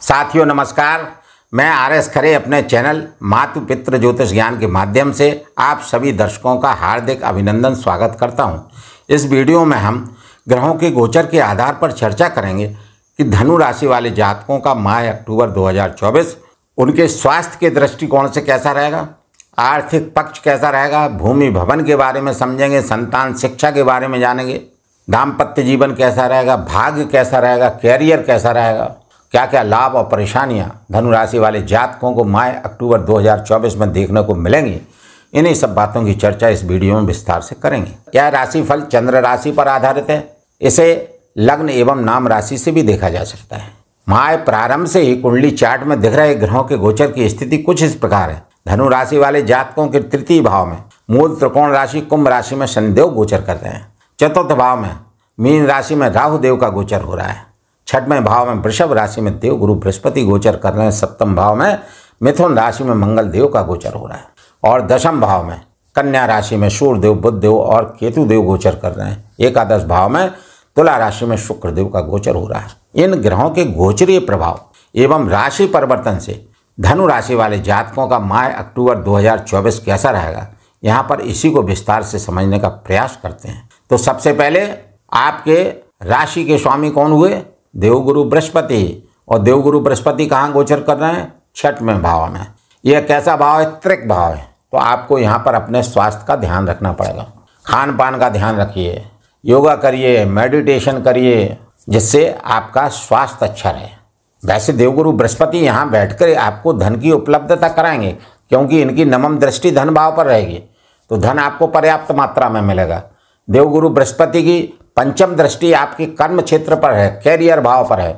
साथियों नमस्कार। मैं आर.एस. खरे अपने चैनल मातु पितृ ज्योतिष ज्ञान के माध्यम से आप सभी दर्शकों का हार्दिक अभिनंदन स्वागत करता हूं। इस वीडियो में हम ग्रहों के गोचर के आधार पर चर्चा करेंगे कि धनु राशि वाले जातकों का माह अक्टूबर 2024 उनके स्वास्थ्य के दृष्टिकोण से कैसा रहेगा, आर्थिक पक्ष कैसा रहेगा, भूमि भवन के बारे में समझेंगे, संतान शिक्षा के बारे में जानेंगे, दाम्पत्य जीवन कैसा रहेगा, भाग्य कैसा रहेगा, कैरियर कैसा रहेगा, क्या क्या लाभ और परेशानियां धनु राशि वाले जातकों को माह अक्टूबर 2024 में देखने को मिलेंगी। इन्हीं सब बातों की चर्चा इस वीडियो में विस्तार से करेंगे। यह राशिफल चंद्र राशि पर आधारित है। इसे लग्न एवं नाम राशि से भी देखा जा सकता है। माह प्रारंभ से ही कुंडली चार्ट में दिख रहे ग्रहों के गोचर की स्थिति कुछ इस प्रकार है। धनु राशि वाले जातकों के तृतीय भाव में मूल त्रिकोण राशि कुंभ राशि में शनिदेव गोचर कर रहे हैं। चतुर्थ भाव में मीन राशि में राहु देव का गोचर हो रहा है। छठवें भाव में वृषभ राशि में देव गुरु बृहस्पति गोचर कर रहे हैं। सप्तम भाव में मिथुन राशि में मंगल देव का गोचर हो रहा है और दशम भाव में कन्या राशि में सूर्य देव, बुध देव और केतु देव गोचर कर रहे हैं। एकादश भाव में तुला राशि में शुक्र देव का गोचर हो रहा है। इन ग्रहों के गोचरीय प्रभाव एवं राशि परिवर्तन से धनु राशि वाले जातकों का माह अक्टूबर 2024 कैसा रहेगा, यहाँ पर इसी को विस्तार से समझने का प्रयास करते हैं। तो सबसे पहले आपके राशि के स्वामी कौन हुए? देवगुरु बृहस्पति। और देवगुरु बृहस्पति कहाँ गोचर कर रहे हैं? छठवें भाव में। यह कैसा भाव है? त्रिक भाव है। तो आपको यहाँ पर अपने स्वास्थ्य का ध्यान रखना पड़ेगा। खान पान का ध्यान रखिए, योगा करिए, मेडिटेशन करिए, जिससे आपका स्वास्थ्य अच्छा रहे। वैसे देवगुरु बृहस्पति यहाँ बैठकर आपको धन की उपलब्धता कराएंगे, क्योंकि इनकी नवम दृष्टि धन भाव पर रहेगी, तो धन आपको पर्याप्त मात्रा में मिलेगा। देवगुरु बृहस्पति की पंचम दृष्टि आपके कर्म क्षेत्र पर है, कैरियर भाव पर है,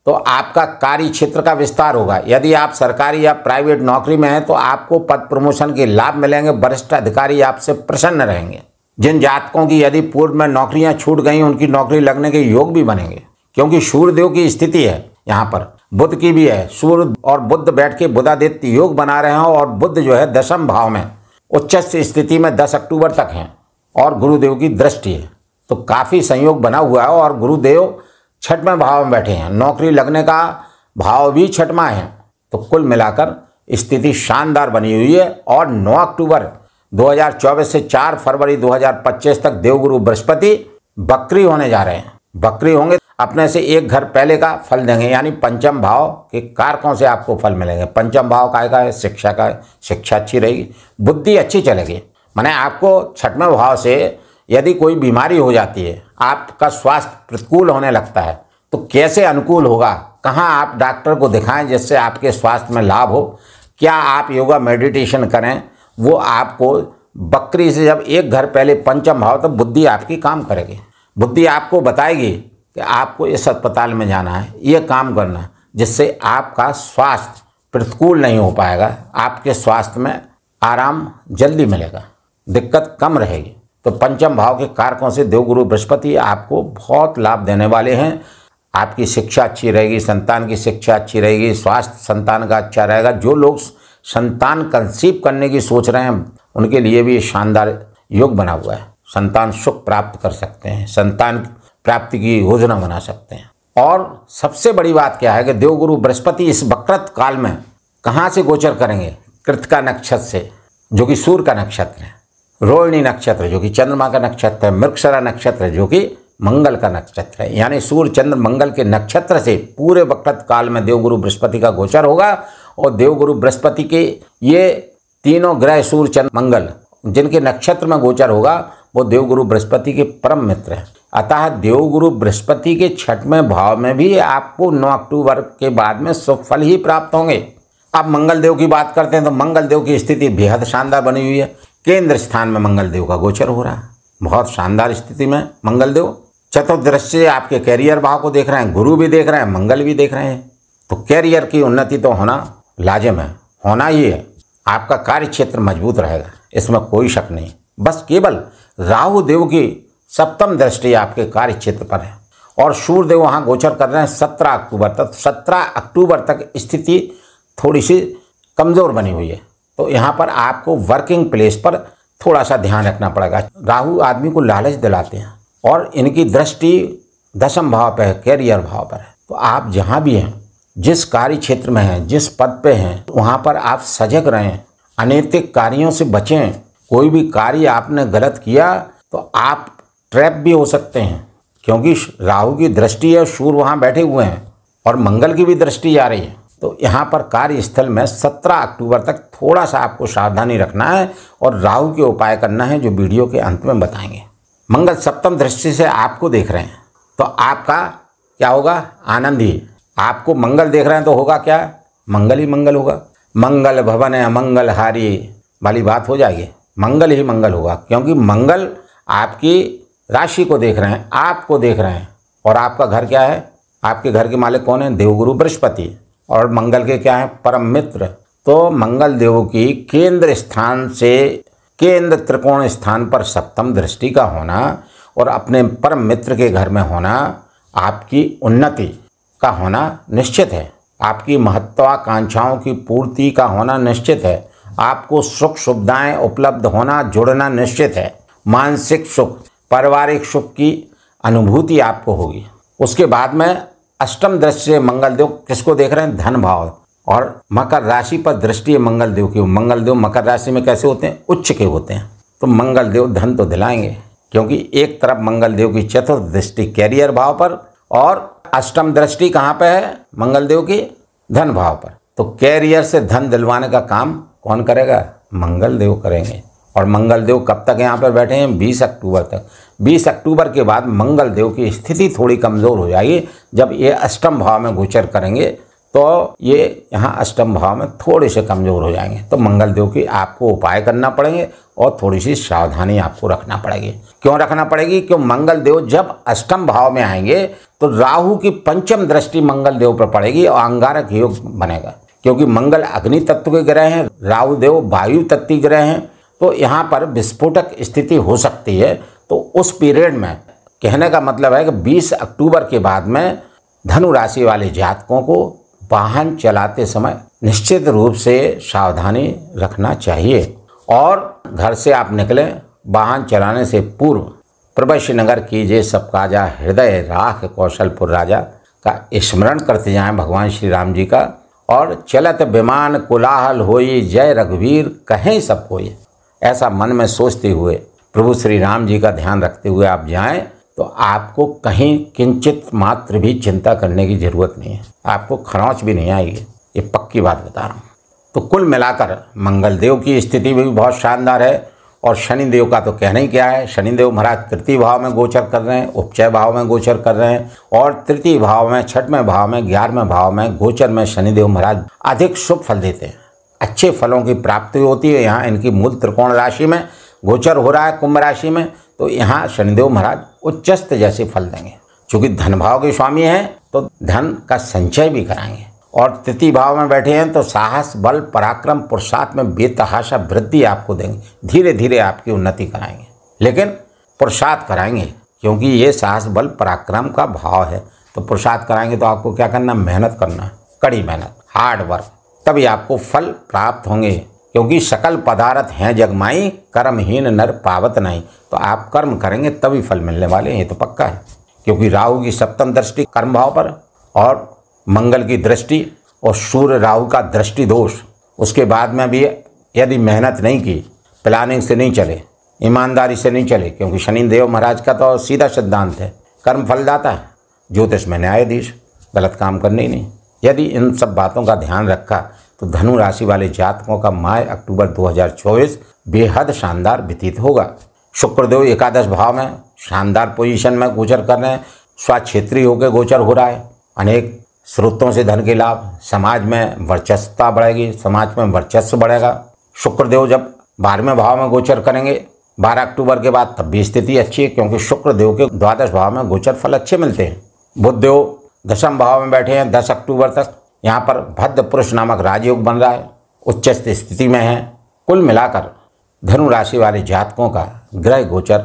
तो आपका कार्य क्षेत्र का विस्तार होगा। यदि आप सरकारी या प्राइवेट नौकरी में हैं तो आपको पद प्रमोशन के लाभ मिलेंगे। वरिष्ठ अधिकारी आपसे प्रसन्न रहेंगे। जिन जातकों की यदि पूर्व में नौकरियां छूट गई, उनकी नौकरी लगने के योग भी बनेंगे, क्योंकि सूर्यदेव की स्थिति है यहाँ पर, बुध की भी है। सूर्य और बुध बैठ के बुधादित्य योग बना रहे हैं और बुध जो है दशम भाव में उच्च स्थिति में 10 अक्टूबर तक है और गुरुदेव की दृष्टि है, तो काफ़ी संयोग बना हुआ है। और गुरुदेव छठवें भाव में बैठे हैं, नौकरी लगने का भाव भी छठवां है, तो कुल मिलाकर स्थिति शानदार बनी हुई है। और 9 अक्टूबर 2024 से 4 फरवरी 2025 तक देवगुरु बृहस्पति बकरी होने जा रहे हैं। बकरी होंगे, अपने से एक घर पहले का फल देंगे, यानी पंचम भाव के कारकों से आपको फल मिलेंगे। पंचम भाव का है शिक्षा का, शिक्षा अच्छी रहेगी, बुद्धि अच्छी चलेगी। माने आपको छठवें भाव से यदि कोई बीमारी हो जाती है, आपका स्वास्थ्य प्रतिकूल होने लगता है, तो कैसे अनुकूल होगा, कहाँ आप डॉक्टर को दिखाएं जिससे आपके स्वास्थ्य में लाभ हो, क्या आप योगा मेडिटेशन करें, वो आपको बकरी से जब एक घर पहले पंचम भाव, तो बुद्धि आपकी काम करेगी। बुद्धि आपको बताएगी कि आपको इस अस्पताल में जाना है, ये काम करना, जिससे आपका स्वास्थ्य प्रतिकूल नहीं हो पाएगा। आपके स्वास्थ्य में आराम जल्दी मिलेगा, दिक्कत कम रहेगी। तो पंचम भाव के कारकों से देवगुरु बृहस्पति आपको बहुत लाभ देने वाले हैं। आपकी शिक्षा अच्छी रहेगी, संतान की शिक्षा अच्छी रहेगी, स्वास्थ्य संतान का अच्छा रहेगा। जो लोग संतान कंसीव करने की सोच रहे हैं, उनके लिए भी शानदार योग बना हुआ है। संतान सुख प्राप्त कर सकते हैं, संतान प्राप्ति की योजना बना सकते हैं। और सबसे बड़ी बात क्या है कि देवगुरु बृहस्पति इस वक्रत काल में कहाँ से गोचर करेंगे? कृतिका नक्षत्र से, जो कि सूर्य का नक्षत्र है, रोहिणी नक्षत्र जो कि चंद्रमा का नक्षत्र है, मृगशिरा नक्षत्र जो कि मंगल का नक्षत्र है। यानी सूर्य चंद्र मंगल के नक्षत्र से पूरे वक्रत काल में देवगुरु बृहस्पति का गोचर होगा। और देवगुरु बृहस्पति के ये तीनों ग्रह सूर्य चंद्र मंगल जिनके नक्षत्र में गोचर होगा, वो देवगुरु बृहस्पति के परम मित्र हैं। अतः देवगुरु बृहस्पति के छठवें भाव में भी आपको 9 अक्टूबर के बाद में शुभ फल ही प्राप्त होंगे। अब मंगल देव की बात करते हैं तो मंगल देव की स्थिति बेहद शानदार बनी हुई है। केंद्र स्थान में मंगल देव का गोचर हो रहा है, बहुत शानदार स्थिति में मंगल देव। चतुर्थ दृष्टि से आपके कैरियर भाव को देख रहे हैं, गुरु भी देख रहे हैं, मंगल भी देख रहे हैं, तो कैरियर की उन्नति तो होना लाजिम है, होना ही है। आपका कार्य क्षेत्र मजबूत रहेगा, इसमें कोई शक नहीं। बस केवल राहु देव की सप्तम दृष्टि आपके कार्य क्षेत्र पर है और सूर्य देव वहाँ गोचर कर रहे हैं 17 अक्टूबर तक। 17 अक्टूबर तक स्थिति थोड़ी सी कमज़ोर बनी हुई है, तो यहाँ पर आपको वर्किंग प्लेस पर थोड़ा सा ध्यान रखना पड़ेगा। राहु आदमी को लालच दिलाते हैं और इनकी दृष्टि दशम भाव पर है, कैरियर भाव पर है। तो आप जहाँ भी हैं जिस कार्य क्षेत्र में हैं, जिस पद पे हैं, वहाँ पर आप सजग रहें, अनैतिक कार्यों से बचें। कोई भी कार्य आपने गलत किया तो आप ट्रैप भी हो सकते हैं, क्योंकि राहु की दृष्टि है, सूर्य वहाँ बैठे हुए हैं और मंगल की भी दृष्टि आ रही है। तो यहाँ पर कार्यस्थल में 17 अक्टूबर तक थोड़ा सा आपको सावधानी रखना है और राहु के उपाय करना है, जो वीडियो के अंत में बताएंगे। मंगल सप्तम दृष्टि से आपको देख रहे हैं तो आपका क्या होगा? आनंद ही। आपको मंगल देख रहे हैं तो होगा क्या? मंगल ही मंगल होगा। मंगल भवन है मंगल हारी वाली बात हो जाएगी। मंगल ही मंगल होगा, क्योंकि मंगल आपकी राशि को देख रहे हैं, आपको देख रहे हैं। और आपका घर क्या है? आपके घर के मालिक कौन है? देवगुरु बृहस्पति। और मंगल के क्या है? परम मित्र। तो मंगल देव की केंद्र स्थान से केंद्र त्रिकोण स्थान पर सप्तम दृष्टि का होना और अपने परम मित्र के घर में होना आपकी उन्नति का होना निश्चित है। आपकी महत्वाकांक्षाओं की पूर्ति का होना निश्चित है। आपको सुख सुविधाएं उपलब्ध होना, जुड़ना निश्चित है। मानसिक सुख, पारिवारिक सुख की अनुभूति आपको होगी। उसके बाद में अष्टम दृष्टि से मंगल देव किसको देख रहे हैं? धन भाव। और मकर राशि पर दृष्टि है मंगल देव की। मंगल देव मकर राशि में कैसे होते हैं? उच्च के होते हैं। तो मंगल देव धन तो दिलाएंगे, क्योंकि एक तरफ मंगल देव की चतुर्थ दृष्टि कैरियर भाव पर और अष्टम दृष्टि कहाँ पे है? मंगल देव की धन भाव पर। तो कैरियर से धन दिलवाने का काम कौन करेगा? मंगल देव करेंगे। और मंगल देव कब तक यहाँ पर बैठे हैं? 20 अक्टूबर तक। 20 अक्टूबर के बाद मंगल देव की स्थिति थोड़ी कमज़ोर हो जाएगी। जब ये अष्टम भाव में गोचर करेंगे तो ये यहाँ अष्टम भाव में थोड़े से कमज़ोर हो जाएंगे। तो मंगल देव की आपको उपाय करना पड़ेंगे और थोड़ी सी सावधानी आपको रखना पड़ेगी। क्यों रखना पड़ेगी? क्यों मंगल देव जब अष्टम भाव में आएंगे तो राहु की पंचम दृष्टि मंगल देव पर पड़ेगी और अंगारक योग बनेगा। क्योंकि मंगल अग्नि तत्व के ग्रह हैं, राहु देव वायु तत्व के ग्रह हैं। तो यहाँ पर विस्फोटक स्थिति हो सकती है। तो उस पीरियड में कहने का मतलब है कि 20 अक्टूबर के बाद में धनु राशि वाले जातकों को वाहन चलाते समय निश्चित रूप से सावधानी रखना चाहिए। और घर से आप निकलें, वाहन चलाने से पूर्व प्रवश्य नगर कीजिए सब काजा, हृदय राख कौशलपुर राजा का स्मरण करते जाएं भगवान श्री राम जी का। और चलत विमान कोलाहल होई, जय रघुवीर कहें सब कोई, ऐसा मन में सोचते हुए प्रभु श्री राम जी का ध्यान रखते हुए आप जाएं तो आपको कहीं किंचित मात्र भी चिंता करने की जरूरत नहीं है। आपको खरोंच भी नहीं आएगी, ये पक्की बात बता रहा हूँ। तो कुल मिलाकर मंगल देव की स्थिति भी बहुत शानदार है। और शनि देव का तो कहना ही क्या है। शनि देव महाराज तृतीय भाव में गोचर कर रहे हैं, उपचय भाव में गोचर कर रहे हैं। और तृतीय भाव में, छठवें भाव में, 11वें भाव में गोचर में शनि देव महाराज अधिक शुभ फल देते हैं, अच्छे फलों की प्राप्ति होती है। यहाँ इनकी मूल त्रिकोण राशि में गोचर हो रहा है, कुंभ राशि में। तो यहाँ शनिदेव महाराज उच्चस्त जैसे फल देंगे। चूँकि धन भाव के स्वामी हैं तो धन का संचय भी कराएंगे। और तृतीय भाव में बैठे हैं तो साहस, बल, पराक्रम, पुरुषार्थ में बेतहाशा वृद्धि आपको देंगे। धीरे धीरे आपकी उन्नति कराएंगे, लेकिन पुरुषार्थ कराएंगे, क्योंकि ये साहस, बल, पराक्रम का भाव है। तो पुरुषार्थ कराएंगे तो आपको क्या करना? मेहनत करना, कड़ी मेहनत, हार्ड वर्क, तभी आपको फल प्राप्त होंगे। क्योंकि सकल पदार्थ हैं जगमाई, कर्महीन नर पावत नहीं। तो आप कर्म करेंगे तभी फल मिलने वाले हैं, ये तो पक्का है। क्योंकि राहु की सप्तम दृष्टि कर्म भाव पर और मंगल की दृष्टि और सूर्य राहु का दृष्टि दोष, उसके बाद में भी यदि मेहनत नहीं की, प्लानिंग से नहीं चले, ईमानदारी से नहीं चले, क्योंकि शनि देव महाराज का तो सीधा सिद्धांत है कर्म फलदाता है, ज्योतिष में न्यायाधीश, गलत काम करने ही नहीं। यदि इन सब बातों का ध्यान रखा तो धनु राशि वाले जातकों का माह अक्टूबर 2024 बेहद शानदार व्यतीत होगा। शुक्रदेव एकादश भाव में शानदार पोजीशन में गोचर कर रहे हैं, स्वक्षेत्रीय होकर गोचर हो रहा है। अनेक स्रोतों से धन के लाभ, समाज में वर्चस्वता बढ़ेगी, समाज में वर्चस्व बढ़ेगा। शुक्रदेव जब 12वें भाव में गोचर करेंगे 12 अक्टूबर के बाद, तब भी स्थिति अच्छी है, क्योंकि शुक्रदेव के द्वादश भाव में गोचर फल अच्छे मिलते हैं। बुधदेव 10वें भाव में बैठे हैं 10 अक्टूबर तक। यहाँ पर भद्र पुरुष नामक राजयोग बन रहा है, उच्च स्थिति में है। कुल मिलाकर धनु राशि वाले जातकों का ग्रह गोचर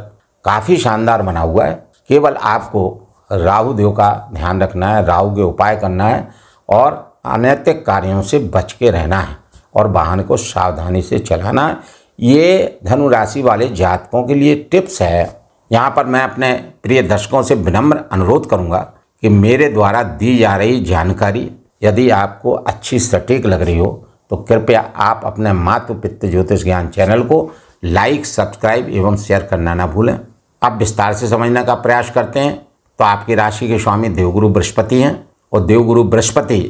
काफ़ी शानदार बना हुआ है। केवल आपको राहु देव का ध्यान रखना है, राहु के उपाय करना है और अनैतिक कार्यों से बच के रहना है और वाहन को सावधानी से चलाना है। ये धनु राशि वाले जातकों के लिए टिप्स है। यहाँ पर मैं अपने प्रिय दर्शकों से विनम्र अनुरोध करूँगा कि मेरे द्वारा दी जा रही जानकारी यदि आपको अच्छी सटीक लग रही हो तो कृपया आप अपने मातु पितृ ज्योतिष ज्ञान चैनल को लाइक, सब्सक्राइब एवं शेयर करना ना भूलें। अब विस्तार से समझने का प्रयास करते हैं। तो आपकी राशि के स्वामी देवगुरु बृहस्पति हैं और देवगुरु बृहस्पति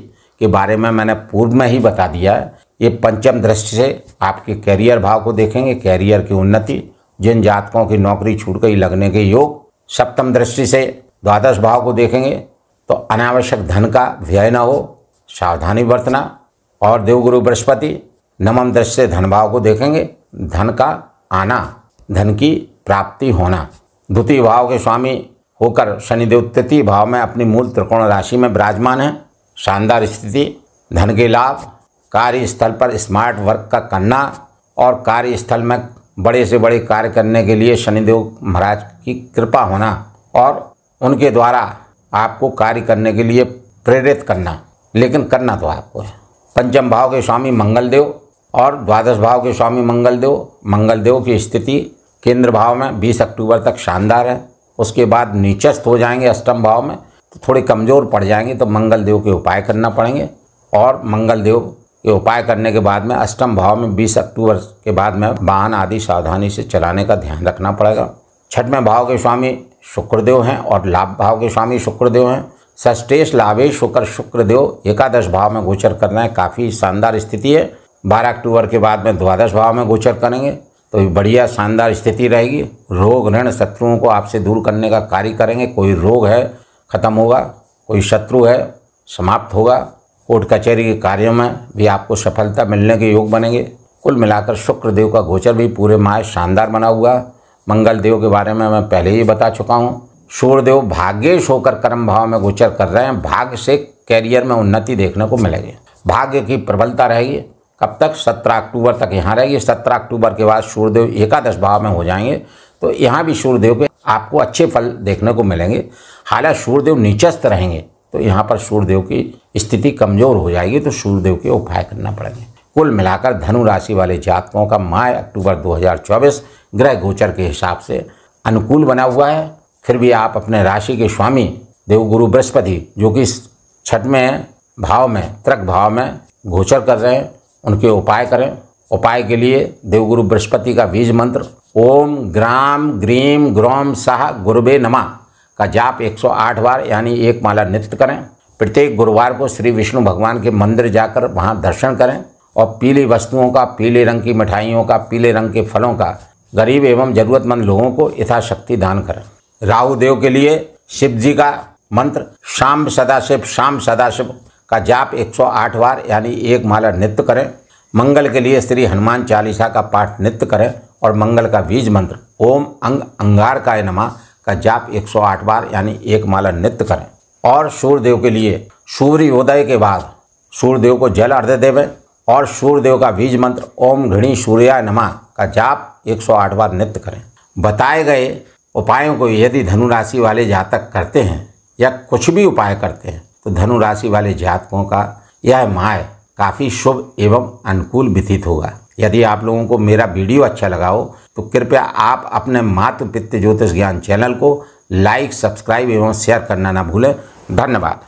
के बारे में मैंने पूर्व में ही बता दिया है। ये पंचम दृष्टि से आपके कैरियर भाव को देखेंगे, कैरियर की उन्नति, जिन जातकों की नौकरी छूट गई लगने के योग। सप्तम दृष्टि से द्वादश भाव को देखेंगे तो अनावश्यक धन का व्यय न हो, सावधानी बरतना। और देवगुरु बृहस्पति नवम दृष्टि से धन भाव को देखेंगे, धन का आना, धन की प्राप्ति होना। द्वितीय भाव के स्वामी होकर शनिदेव तृतीय भाव में अपनी मूल त्रिकोण राशि में विराजमान है। शानदार स्थिति, धन के लाभ, कार्यस्थल पर स्मार्ट वर्क का करना और कार्यस्थल में बड़े से बड़े कार्य करने के लिए शनिदेव महाराज की कृपा होना और उनके द्वारा आपको कार्य करने के लिए प्रेरित करना, लेकिन करना तो आपको है। पंचम भाव के स्वामी मंगलदेव और द्वादश भाव के स्वामी मंगलदेव की स्थिति केंद्र भाव में 20 अक्टूबर तक शानदार है। उसके बाद नीचस्थ हो जाएंगे अष्टम भाव में, तो थोड़े कमज़ोर पड़ जाएंगे, तो मंगलदेव के उपाय करना पड़ेंगे। और मंगलदेव के उपाय करने के बाद में अष्टम भाव में 20 अक्टूबर के बाद में वाहन आदि सावधानी से चलाने का ध्यान रखना पड़ेगा। छठवें भाव के स्वामी शुक्रदेव हैं और लाभ भाव के स्वामी शुक्रदेव हैं। षष्ठेश लाभेश होकर शुक्रदेव एकादश भाव में गोचर करना है, काफ़ी शानदार स्थिति है। 12 अक्टूबर के बाद में द्वादश भाव में गोचर करेंगे तो बढ़िया शानदार स्थिति रहेगी। रोग ऋण शत्रुओं को आपसे दूर करने का कार्य करेंगे। कोई रोग है खत्म होगा, कोई शत्रु है समाप्त होगा। कोर्ट कचहरी के कार्यों में भी आपको सफलता मिलने के योग बनेंगे। कुल मिलाकर शुक्रदेव का गोचर भी पूरे माह शानदार बना हुआ। मंगलदेव के बारे में मैं पहले ही बता चुका हूँ। सूर्यदेव भाग्येश होकर कर्म भाव में गोचर कर रहे हैं। भाग्य से कैरियर में उन्नति देखने को मिलेगी। भाग्य की प्रबलता रहेगी। कब तक? 17 अक्टूबर तक यहाँ रहेगी। 17 अक्टूबर के बाद सूर्यदेव एकादश भाव में हो जाएंगे, तो यहाँ भी सूर्यदेव के आपको अच्छे फल देखने को मिलेंगे। हालांकि सूर्यदेव नीचस्थ रहेंगे तो यहाँ पर सूर्यदेव की स्थिति कमज़ोर हो जाएगी, तो सूर्यदेव के उपाय करना पड़ेंगे। कुल मिलाकर धनु राशि वाले जातकों का माह अक्टूबर 2024 ग्रह गोचर के हिसाब से अनुकूल बना हुआ है। फिर भी आप अपने राशि के स्वामी देवगुरु बृहस्पति जो कि छठवें भाव में त्रक भाव में गोचर कर रहे हैं, उनके उपाय करें। उपाय के लिए देवगुरु बृहस्पति का बीज मंत्र ओम ग्राम ग्रीम ग्रोम साह गुरुवे नमः का जाप 108 बार यानी 1 माला नित्य करें। प्रत्येक गुरुवार को श्री विष्णु भगवान के मंदिर जाकर वहां दर्शन करें और पीली वस्तुओं का, पीले रंग की मिठाइयों का, पीले रंग के फलों का गरीब एवं जरूरतमंद लोगों को यथाशक्ति दान करें। राहु देव के लिए शिव जी का मंत्र शाम सदाशिव का जाप 108 बार यानी 1 माला नित्य करें। मंगल के लिए श्री हनुमान चालीसा का पाठ नित्य करें और मंगल का बीज मंत्र ओम अंगारकाय नमः का जाप 108 बार यानी 1 माला नित्य करें। और सूर्यदेव के लिए सूर्योदय के बाद सूर्यदेव को जल अर्घ्य देवें और सूर्यदेव का बीज मंत्र ओम घृणी सूर्याय नमः का जाप 108 बार नित्य करें। बताए गए उपायों को यदि धनु राशि वाले जातक करते हैं या कुछ भी उपाय करते हैं तो धनु राशि वाले जातकों का यह माह काफ़ी शुभ एवं अनुकूल व्यतीत होगा। यदि आप लोगों को मेरा वीडियो अच्छा लगा हो तो कृपया आप अपने मातु पितृ ज्योतिष ज्ञान चैनल को लाइक, सब्सक्राइब एवं शेयर करना ना भूलें। धन्यवाद।